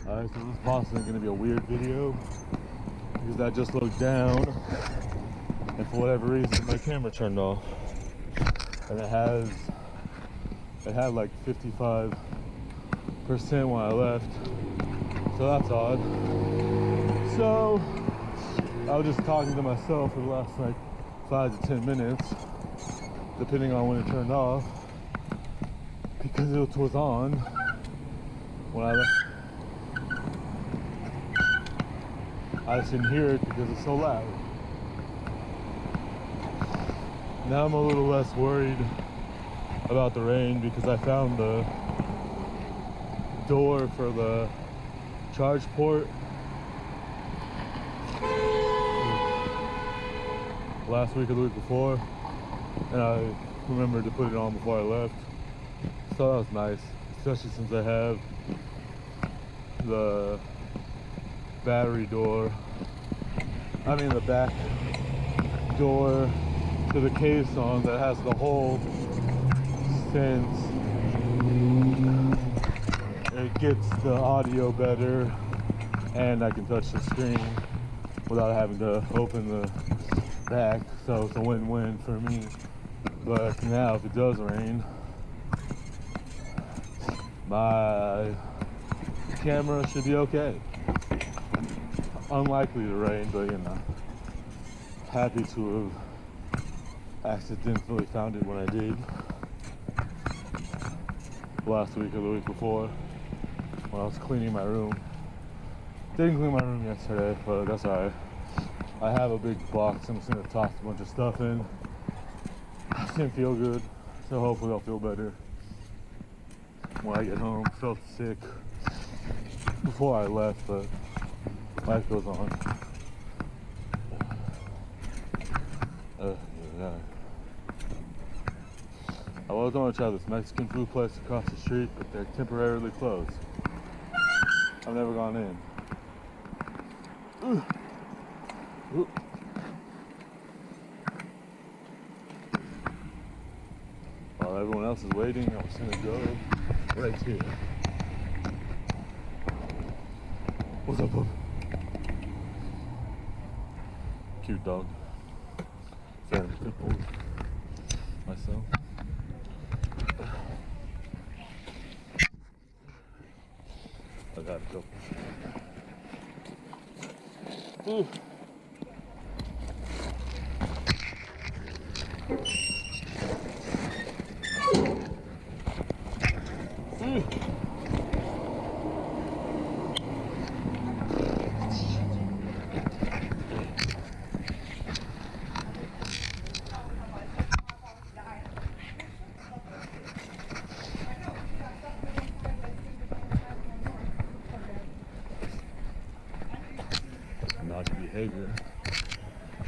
Alright, so this is possibly going to be a weird video because I just looked down and for whatever reason my camera turned off, and it had like 55% when I left, so that's odd. So I was just talking to myself for the last like 5 to 10 minutes, depending on when it turned off, because it was on when I left. I just didn't hear it because it's so loud. Now I'm a little less worried about the rain because I found the door for the charge port last week or the week before, and I remembered to put it on before I left. So that was nice, especially since I have the battery door, the back door to the case on that has the hole, since it gets the audio better and I can touch the screen without having to open the back, so it's a win-win for me. But now if it does rain, my camera should be okay. Unlikely to rain, but happy to have accidentally found it when I did last week or the week before when I was cleaning my room. Didn't clean my room yesterday, but that's alright. I have a big box I'm just gonna toss a bunch of stuff in. It didn't feel good, so hopefully I'll feel better when I get home. Felt sick before I left, but life goes on. Yeah. I was going to try this Mexican food place across the street, but they're temporarily closed. I've never gone in. While everyone else is waiting, I'm just gonna go right here. What's up, bub? Cute dog. Very simple. Myself. I gotta go. Ooh. Naughty behavior.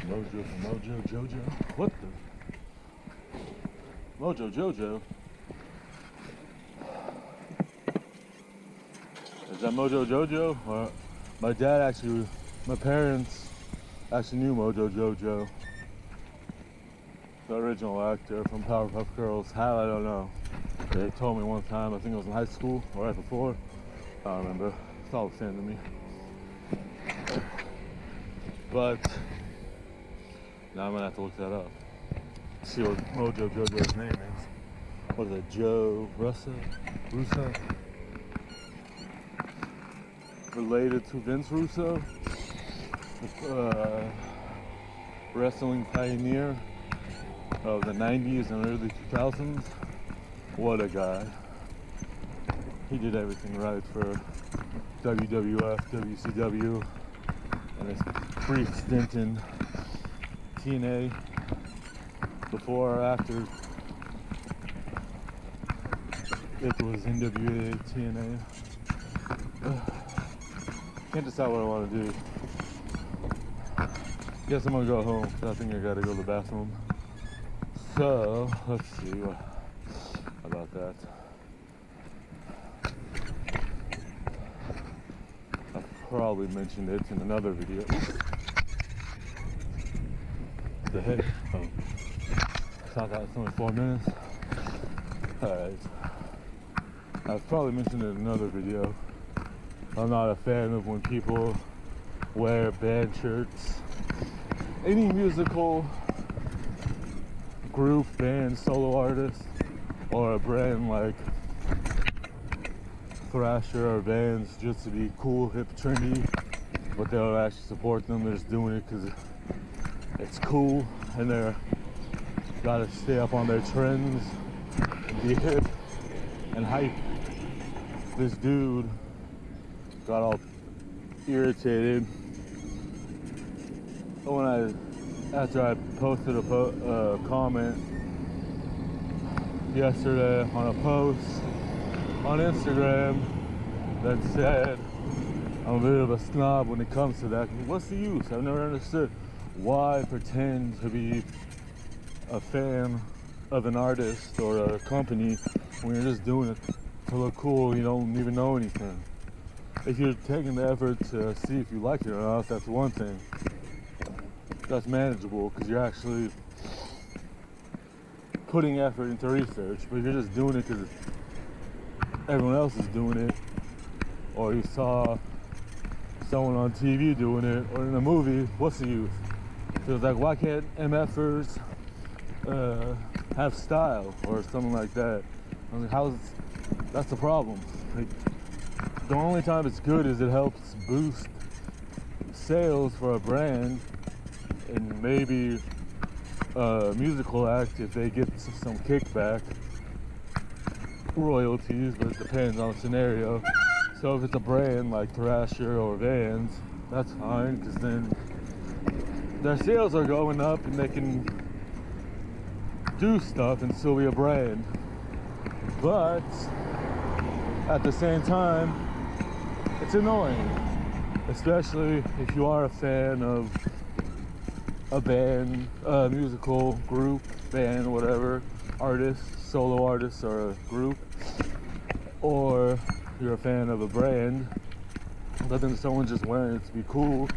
Mojo for Mojo Jojo. What the? Mojo Jojo? Is that Mojo Jojo? Or my parents actually knew Mojo Jojo, the original actor from Powerpuff Girls. How, I don't know. They told me one time, I think it was in high school or right before. I don't remember. It's all the same to me. But now I'm gonna have to look that up. See what Mojo Jojo's name is. What is it, Joe Russo? Related to Vince Russo, wrestling pioneer of the 90s and early 2000s. What a guy. He did everything right for WWF, WCW, and his brief stint in TNA before or after it was NWA TNA. Can't decide what I want to do. Guess I'm gonna go home because I think I gotta go to the bathroom. So let's see about that. I've probably mentioned it in another video. The heck? Oh. It's only 4 minutes. Alright. I've probably mentioned it in another video, I'm not a fan of when people wear band shirts. Any musical group, band, solo artist, or a brand like Thrasher or Vans just to be cool, hip, trendy, but they don't actually support them. They're just doing it because it's cool and they're gotta stay up on their trends and be hip and hype. This dude got all irritated after I posted a comment yesterday on a post on Instagram that said I'm a bit of a snob when it comes to that. What's the use? I've never understood why pretend to be a fan of an artist or a company when you're just doing it to look cool. You don't even know anything. If you're taking the effort to see if you like it or not, that's one thing. That's manageable because you're actually putting effort into research. But if you're just doing it because everyone else is doing it, or you saw someone on TV doing it, or in a movie, what's the use? So it's like, why can't MFers have style or something like that? I was like, that's the problem. Like, the only time it's good is it helps boost sales for a brand and maybe a musical act if they get some kickback, royalties, but it depends on the scenario. So if it's a brand like Thrasher or Vans, that's fine because then their sales are going up and they can do stuff and still be a brand. But at the same time, it's annoying, especially if you are a fan of a band, a musical group, band, whatever, artist, solo artist, or a group, or you're a fan of a brand, but then someone's just wearing it to be cool,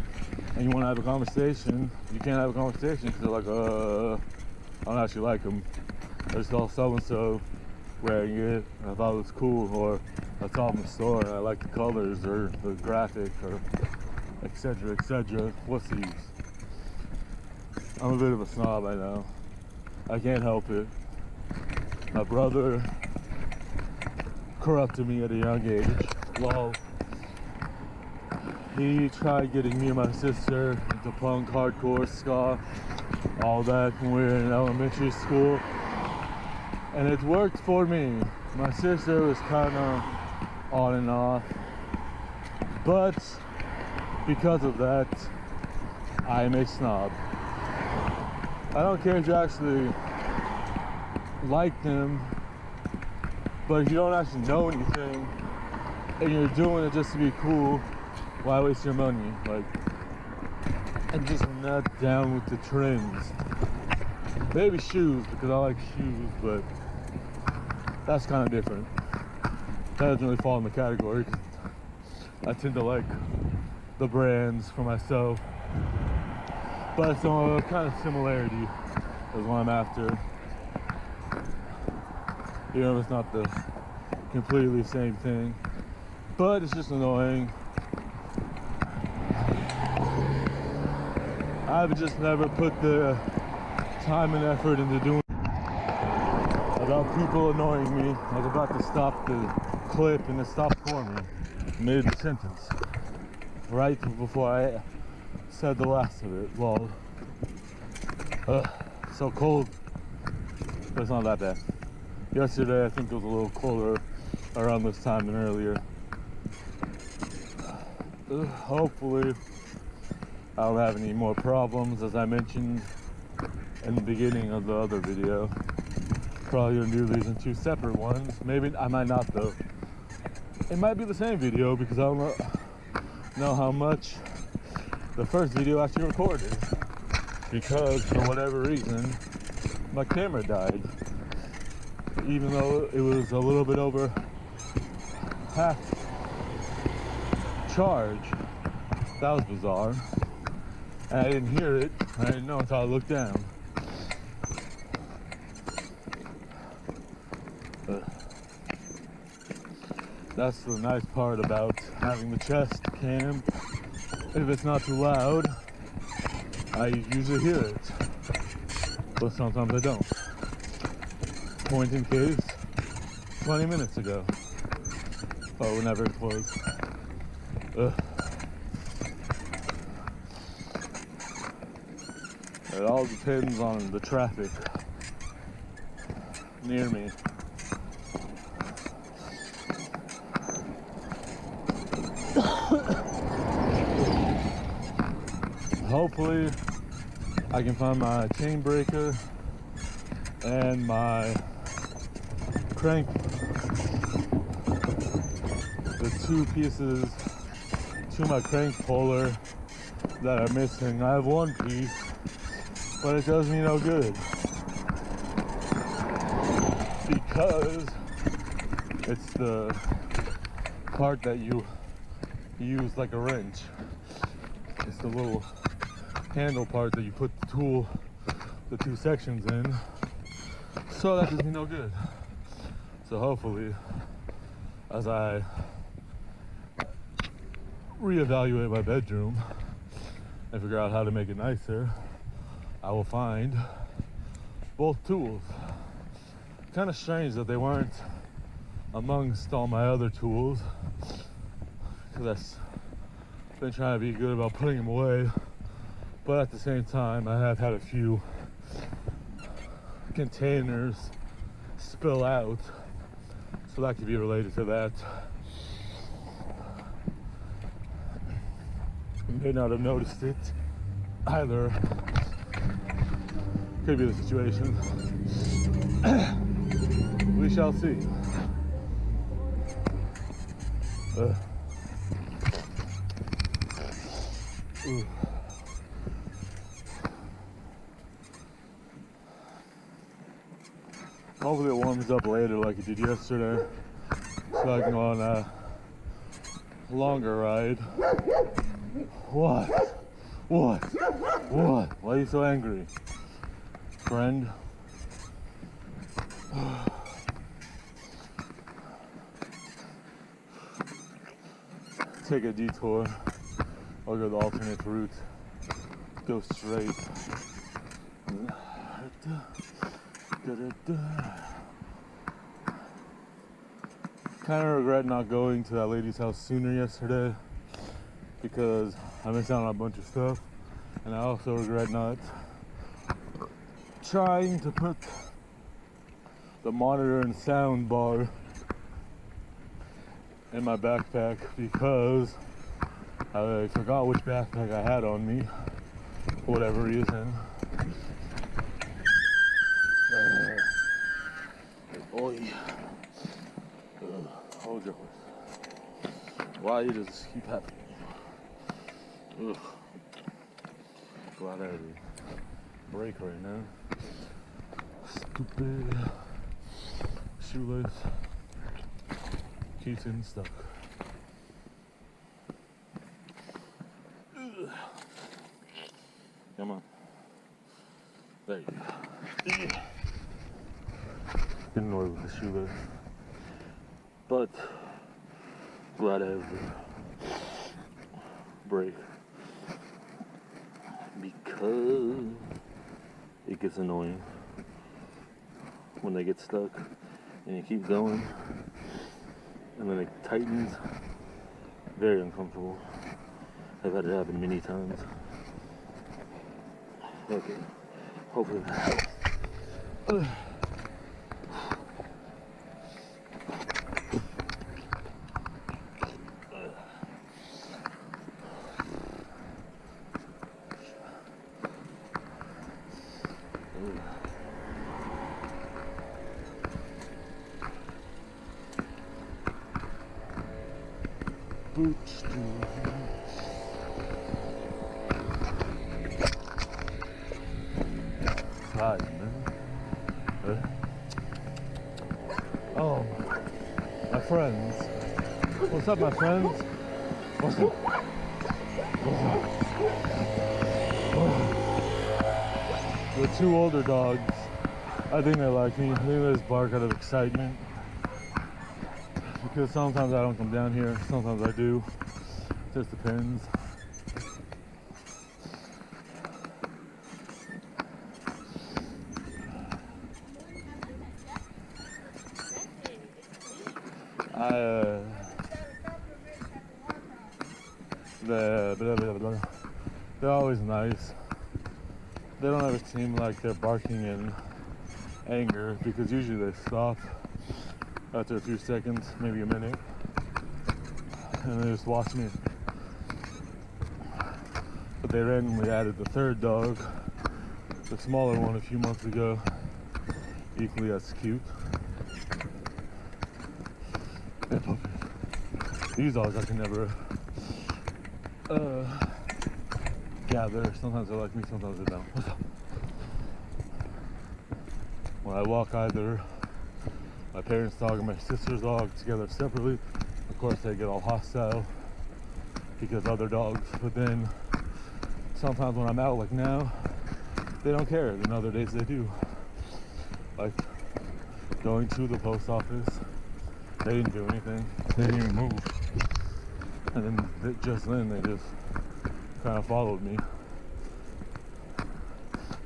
and you want to have a conversation. You can't have a conversation because they're like, I don't actually like them. I just saw so-and-so wearing it, and I thought it was cool, or I saw it in the store, and I like the colors, or the graphic, or etc., etc. What's the use? I'm a bit of a snob, I know. I can't help it. My brother corrupted me at a young age. Lol. He tried getting me and my sister into punk, hardcore, ska, all that when we were in elementary school. And it worked for me. My sister was kind of on and off. But because of that, I am a snob. I don't care if you actually like them, but if you don't actually know anything and you're doing it just to be cool, why waste your money? Like, I'm just not down with the trends. Maybe shoes, because I like shoes, but that's kind of different. That doesn't really fall in the category. I tend to like the brands for myself, but some kind of similarity is what I'm after. You know, it's not the completely same thing, but it's just annoying. I've just never put the time and effort into doing about people annoying me. I was about to stop the clip and it stopped for me mid-sentence, right before I said the last of it. Well, so cold, but it's not that bad. Yesterday I think it was a little colder around this time than earlier. Hopefully I don't have any more problems, as I mentioned in the beginning of the other video. Probably gonna do these in two separate ones. Maybe I might not though. It might be the same video because I don't know how much the first video actually recorded. Because for whatever reason, my camera died. Even though it was a little bit over half charge. That was bizarre. And I didn't hear it. I didn't know until I looked down. That's the nice part about having the chest cam. If it's not too loud, I usually hear it, but sometimes I don't. Point in case, 20 minutes ago, or whenever it was. It all depends on the traffic near me. Hopefully I can find my chain breaker and my crank, the two pieces to my crank puller that are missing. I have one piece, but it does me no good because it's the part that you use like a wrench. It's the little handle part that you put the tool, the two sections in. So that does me no good. So hopefully, as I reevaluate my bedroom and figure out how to make it nicer, I will find both tools. Kind of strange that they weren't amongst all my other tools, because I've been trying to be good about putting them away, but at the same time I have had a few containers spill out, so that could be related to that. You may not have noticed it either. Could be the situation. We shall see. Hopefully it warms up later like it did yesterday, so I can go on a longer ride. What? Why are you so angry, friend? Take a detour. I'll go the alternate route. Go straight. Kind of regret not going to that lady's house sooner yesterday because I missed out on a bunch of stuff, and I also regret not trying to put the monitor and sound bar in my backpack because I forgot which backpack I had on me for whatever reason. Hold your horse. Why does this keep happening? Ugh. Glad I had a break right now. Stupid shoelace. Keeps in stuck. Ugh. Come on. There you go. Didn't know it was a shoelace. But glad I have the break because it gets annoying when they get stuck and you keep going and then it tightens. Very uncomfortable. I've had it happen many times. Okay, hopefully that helps. Boots to hi, man. Oh, my friends. What's up, my friends? What's up? The two older dogs, I think they like me. I think they just bark out of excitement because sometimes I don't come down here, sometimes I do. Just depends. They're always nice. They don't ever seem like they're barking in anger, because usually they stop after a few seconds, maybe a minute, and they just watch me. But they randomly added the third dog, the smaller one, a few months ago, equally as cute. These dogs I can never gather. Sometimes they like me, sometimes they don't. When I walk either my parents' dog and my sister's dog together separately, of course they get all hostile because other dogs. But then sometimes when I'm out, like now, they don't care. Then other days they do. Like going to the post office, they didn't do anything. They didn't even move. And then just then they just kind of followed me.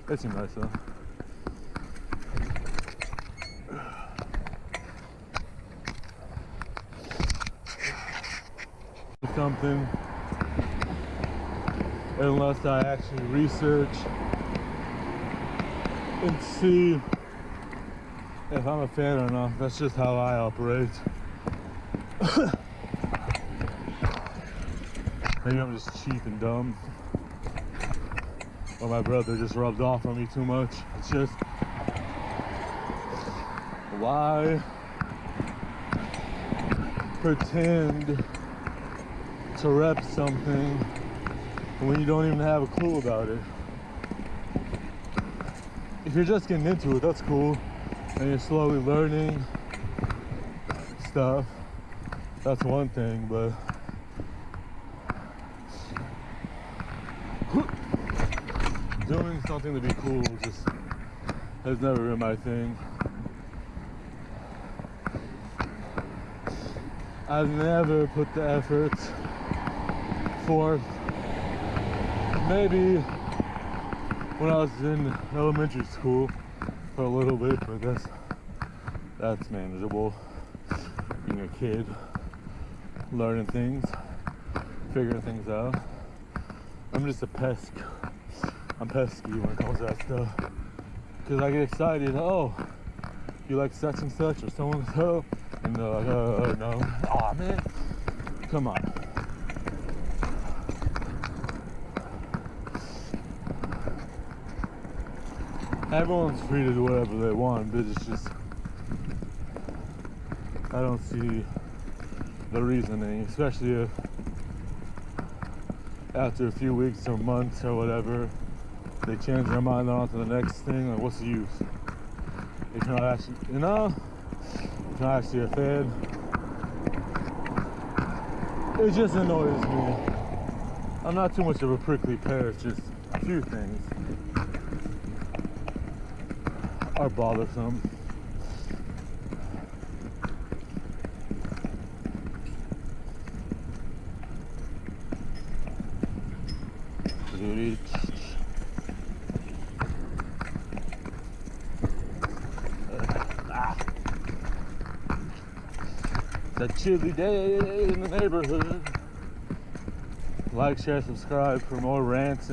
They seem nice though. Something, unless I actually research and see if I'm a fan or not. That's just how I operate. Maybe I'm just cheap and dumb, or my brother just rubbed off on me too much. It's just, why pretend to rep something when you don't even have a clue about it? If you're just getting into it, that's cool, and you're slowly learning stuff, that's one thing. But doing something to be cool just has never been my thing. I've never put the effort forth. Maybe when I was in elementary school for a little bit, but that's manageable. Being a kid, learning things, figuring things out. I'm just a pest. I'm pesky when it comes to that stuff, because I get excited. Oh, you like such and such or so and so, and they're like, no. Aw, man, come on. Everyone's free to do whatever they want, but it's just, I don't see the reasoning, especially if after a few weeks or months or whatever, they change their mind on to the next thing. Like, what's the use? If you're not actually, if you're not actually a fan, it just annoys me. I'm not too much of a prickly pear, it's just a few things are bothersome. It's a chilly day in the neighborhood. Like, share, subscribe for more rants.